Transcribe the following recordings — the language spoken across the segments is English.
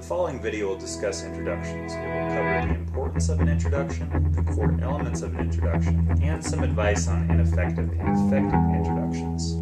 following video will discuss introductions. It will cover the importance of an introduction, the core elements of an introduction, and some advice on ineffective and effective introductions.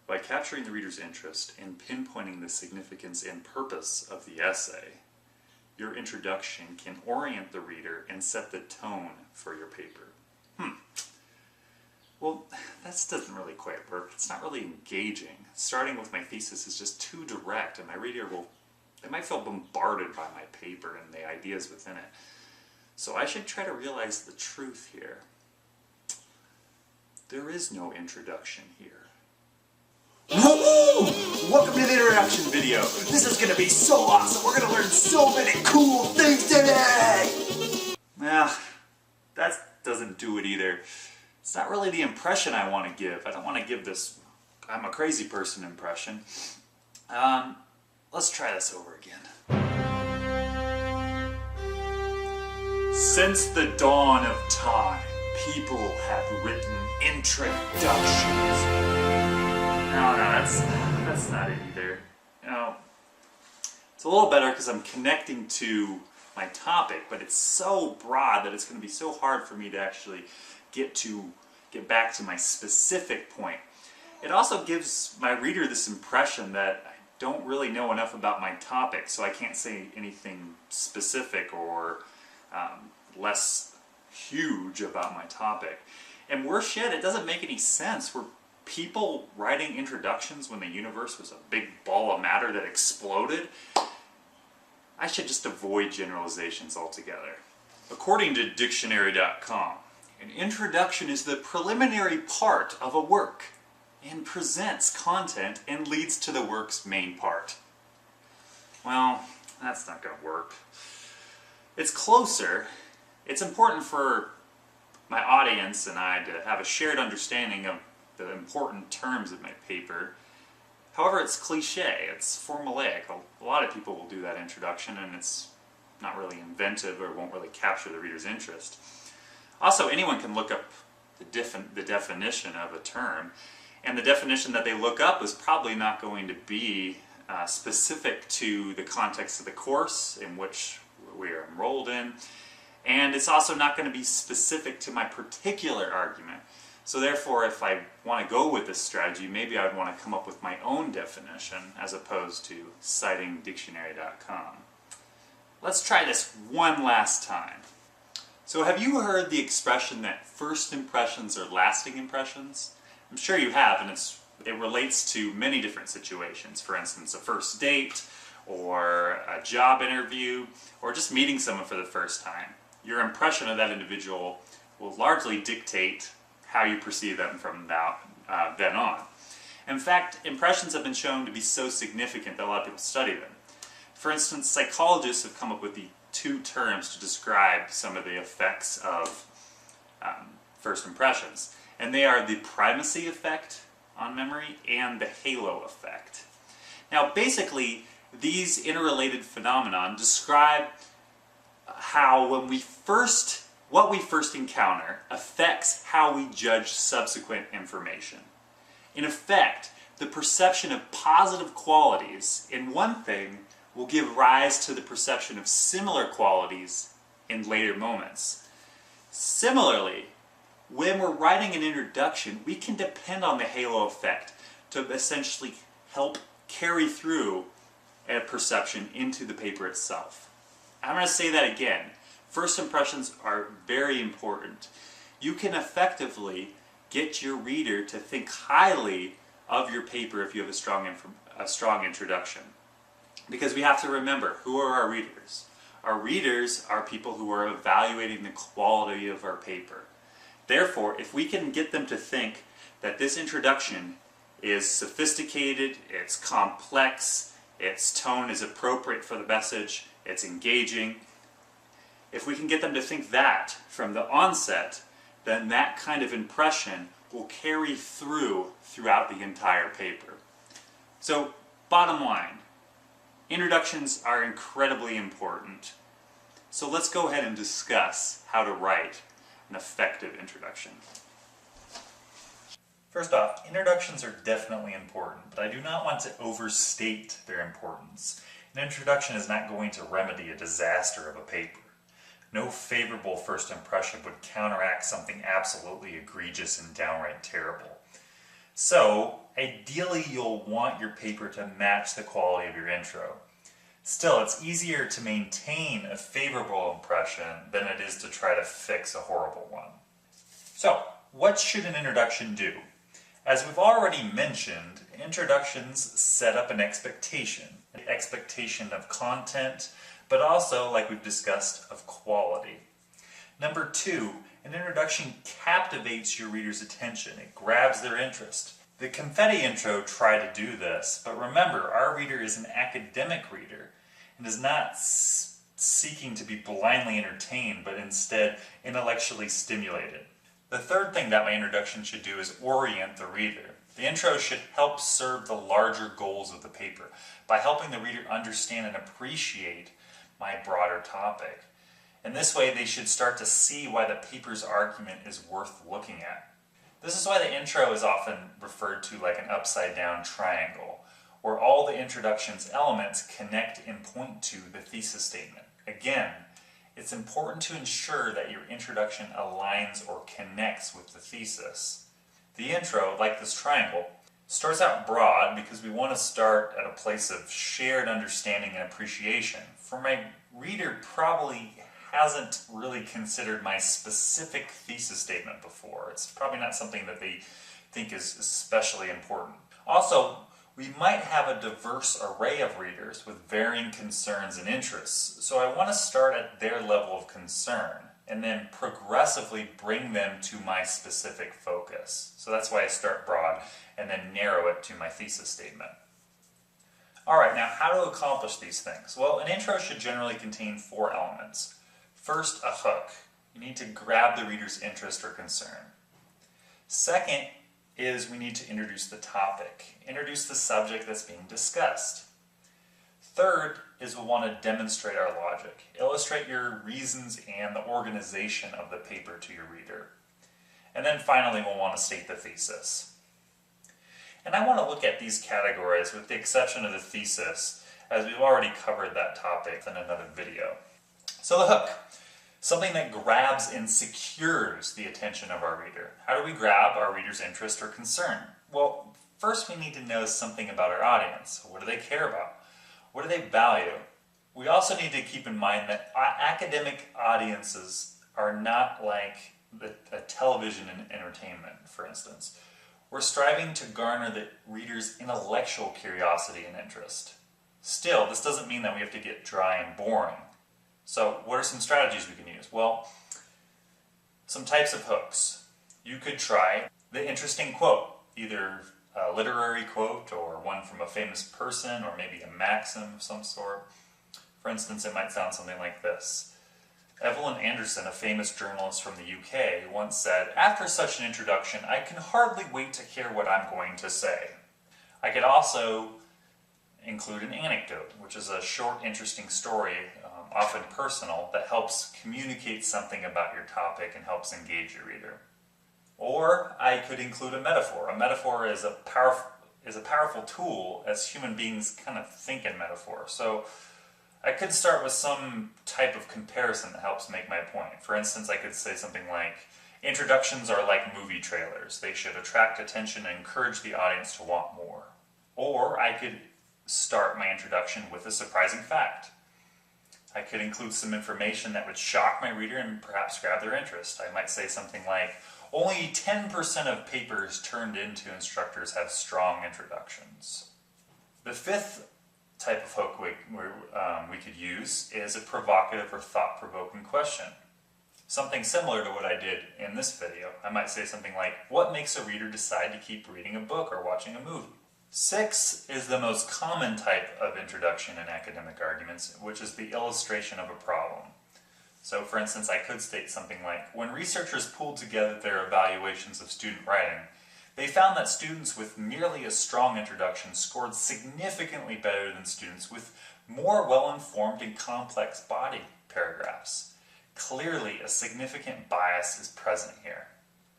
By capturing the reader's interest and pinpointing the significance and purpose of the essay, your introduction can orient the reader and set the tone for your paper. Well, that doesn't really quite work. It's not really engaging. Starting with my thesis is just too direct, and my reader they might feel bombarded by my paper and the ideas within it. So I should try to realize the truth here. There is no introduction here. Welcome to the introduction video. This is going to be so awesome. We're going to learn so many cool things today. Well, that doesn't do it either. It's not really the impression I want to give. I don't want to give this I'm a crazy person impression. Let's try this over again. Since the dawn of time, people have written introductions. No, that's not it either. No, it's a little better because I'm connecting to my topic, but it's so broad that it's going to be so hard for me to actually get back to my specific point. It also gives my reader this impression that I don't really know enough about my topic, so I can't say anything specific or less huge about my topic. And worse yet, it doesn't make any sense. Were people writing introductions when the universe was a big ball of matter that exploded? I should just avoid generalizations altogether. According to dictionary.com, an introduction is the preliminary part of a work and presents content and leads to the work's main part. Well, that's not going to work. It's closer. It's important for my audience and I to have a shared understanding of the important terms of my paper. However, it's cliche, it's formulaic. A lot of people will do that introduction and it's not really inventive or won't really capture the reader's interest. Also, anyone can look up the definition of a term, and the definition that they look up is probably not going to be specific to the context of the course in which we are enrolled in, and it's also not going to be specific to my particular argument. So therefore, if I want to go with this strategy, maybe I would want to come up with my own definition as opposed to citing dictionary.com. Let's try this one last time. So have you heard the expression that first impressions are lasting impressions? I'm sure you have, and it relates to many different situations. For instance, a first date, or a job interview, or just meeting someone for the first time. Your impression of that individual will largely dictate how you perceive them from then on. In fact, impressions have been shown to be so significant that a lot of people study them. For instance, psychologists have come up with the two terms to describe some of the effects of first impressions. And they are the primacy effect on memory and the halo effect. Now basically, these interrelated phenomenon describe how what we first encounter affects how we judge subsequent information. In effect, the perception of positive qualities in one thing will give rise to the perception of similar qualities in later moments. Similarly, when we're writing an introduction, we can depend on the halo effect to essentially help carry through a perception into the paper itself. I'm going to say that again. First impressions are very important. You can effectively get your reader to think highly of your paper if you have a strong introduction. Because we have to remember, who are our readers? Our readers are people who are evaluating the quality of our paper. Therefore, if we can get them to think that this introduction is sophisticated, it's complex, its tone is appropriate for the message, it's engaging, if we can get them to think that from the onset, then that kind of impression will carry throughout the entire paper. So, bottom line, introductions are incredibly important. So let's go ahead and discuss how to write an effective introduction. First off, introductions are definitely important, but I do not want to overstate their importance. An introduction is not going to remedy a disaster of a paper. No favorable first impression would counteract something absolutely egregious and downright terrible. So, ideally you'll want your paper to match the quality of your intro. Still, it's easier to maintain a favorable impression than it is to try to fix a horrible one. So, what should an introduction do? As we've already mentioned, introductions set up an expectation of content, but also, like we've discussed, of quality. Number 2, an introduction captivates your reader's attention. It grabs their interest. The confetti intro tried to do this, but remember, our reader is an academic reader and is not seeking to be blindly entertained, but instead intellectually stimulated. The third thing that my introduction should do is orient the reader. The intro should help serve the larger goals of the paper by helping the reader understand and appreciate my broader topic. In this way, they should start to see why the paper's argument is worth looking at. This is why the intro is often referred to like an upside-down triangle, where all the introduction's elements connect and point to the thesis statement. Again, it's important to ensure that your introduction aligns or connects with the thesis. The intro, like this triangle, starts out broad because we want to start at a place of shared understanding and appreciation. For my reader probably hasn't really considered my specific thesis statement before. It's probably not something that they think is especially important. Also, we might have a diverse array of readers with varying concerns and interests, so I want to start at their level of concern and then progressively bring them to my specific focus. So that's why I start broad and then narrow it to my thesis statement. Alright, now how to accomplish these things? Well, an intro should generally contain 4 elements. First, a hook. You need to grab the reader's interest or concern. Second is we need to introduce the topic, introduce the subject that's being discussed. Third is we'll want to demonstrate our logic, illustrate your reasons and the organization of the paper to your reader. And then finally we'll want to state the thesis. And I want to look at these categories with the exception of the thesis, as we've already covered that topic in another video. So the hook, something that grabs and secures the attention of our reader. How do we grab our reader's interest or concern? Well, first we need to know something about our audience. What do they care about? What do they value? We also need to keep in mind that academic audiences are not like a television and entertainment, for instance. We're striving to garner the reader's intellectual curiosity and interest. Still, this doesn't mean that we have to get dry and boring. So, what are some strategies we can use? Well, some types of hooks. You could try the interesting quote, either a literary quote or one from a famous person or maybe a maxim of some sort. For instance, it might sound something like this. Evelyn Anderson, a famous journalist from the UK, once said, "After such an introduction, I can hardly wait to hear what I'm going to say." I could also include an anecdote, which is a short, interesting story, often personal, that helps communicate something about your topic and helps engage your reader. Or I could include a metaphor. A metaphor is a powerful tool as human beings kind of think in metaphor. So I could start with some type of comparison that helps make my point. For instance, I could say something like, introductions are like movie trailers. They should attract attention and encourage the audience to want more. Or I could start my introduction with a surprising fact. I could include some information that would shock my reader and perhaps grab their interest. I might say something like, only 10% of papers turned into instructors have strong introductions. The fifth type of hook we could use is a provocative or thought-provoking question. Something similar to what I did in this video. I might say something like, what makes a reader decide to keep reading a book or watching a movie? 6 is the most common type of introduction in academic arguments, which is the illustration of a problem. So for instance, I could state something like, when researchers pulled together their evaluations of student writing, they found that students with merely a strong introduction scored significantly better than students with more well-informed and complex body paragraphs. Clearly, a significant bias is present here.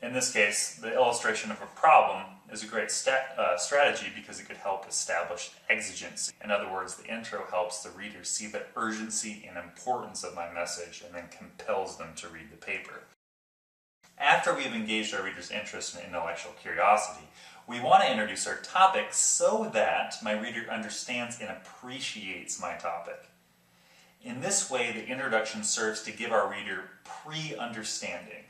In this case, the illustration of a problem is a great strategy because it could help establish exigency. In other words, the intro helps the reader see the urgency and importance of my message and then compels them to read the paper. After we've engaged our reader's interest and intellectual curiosity, we want to introduce our topic so that my reader understands and appreciates my topic. In this way, the introduction serves to give our reader pre-understanding.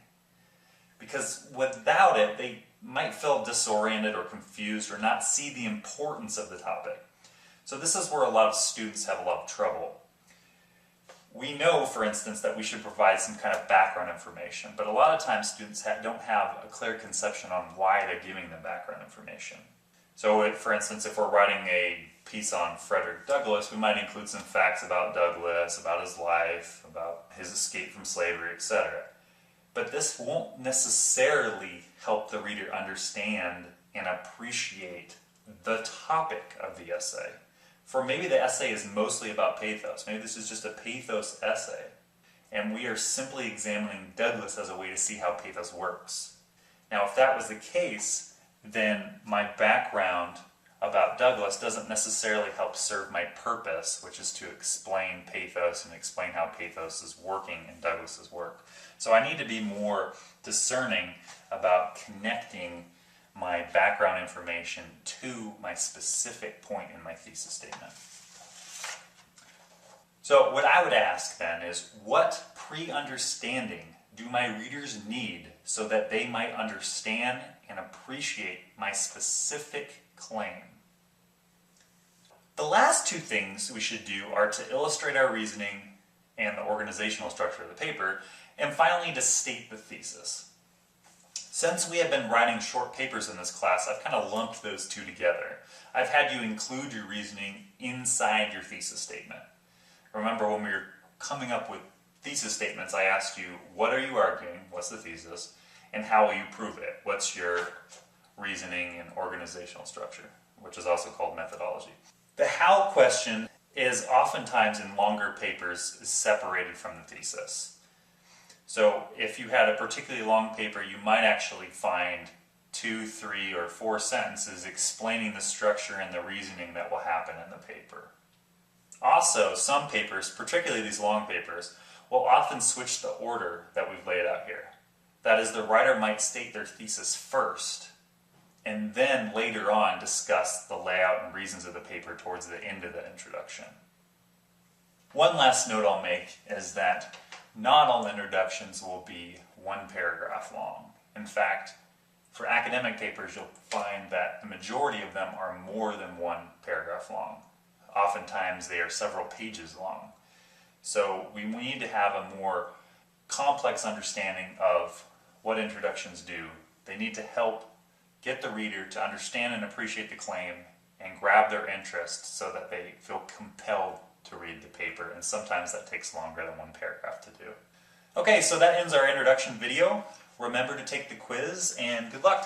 Because without it, they might feel disoriented or confused or not see the importance of the topic. So this is where a lot of students have a lot of trouble. We know, for instance, that we should provide some kind of background information, but a lot of times students don't have a clear conception on why they're giving them background information. So, for instance, if we're writing a piece on Frederick Douglass, we might include some facts about Douglass, about his life, about his escape from slavery, etc. But this won't necessarily help the reader understand and appreciate the topic of the essay. For maybe the essay is mostly about pathos. Maybe this is just a pathos essay. And we are simply examining Douglass as a way to see how pathos works. Now, if that was the case, then my background about Douglass doesn't necessarily help serve my purpose, which is to explain pathos and explain how pathos is working in Douglass's work. So I need to be more discerning about connecting my background information to my specific point in my thesis statement. So what I would ask then is, what pre-understanding do my readers need so that they might understand and appreciate my specific claim? The last two things we should do are to illustrate our reasoning and the organizational structure of the paper, and finally to state the thesis. Since we have been writing short papers in this class, I've kind of lumped those two together. I've had you include your reasoning inside your thesis statement. Remember, when we were coming up with thesis statements, I asked you, what are you arguing? What's the thesis? And how will you prove it? What's your reasoning and organizational structure, which is also called methodology. The how question is oftentimes in longer papers is separated from the thesis. So if you had a particularly long paper, you might actually find 2, 3, or 4 sentences explaining the structure and the reasoning that will happen in the paper. Also, some papers, particularly these long papers, will often switch the order that we've laid out here. That is, the writer might state their thesis first, and then later on discuss the layout and reasons of the paper towards the end of the introduction. One last note I'll make is that not all introductions will be 1 paragraph long. In fact, for academic papers, you'll find that the majority of them are more than 1 paragraph long. Oftentimes, they are several pages long. So we need to have a more complex understanding of what introductions do. They need to help get the reader to understand and appreciate the claim and grab their interest so that they feel compelled to read the paper, and sometimes that takes longer than 1 paragraph to do. Okay, so that ends our introduction video. Remember to take the quiz, and good luck!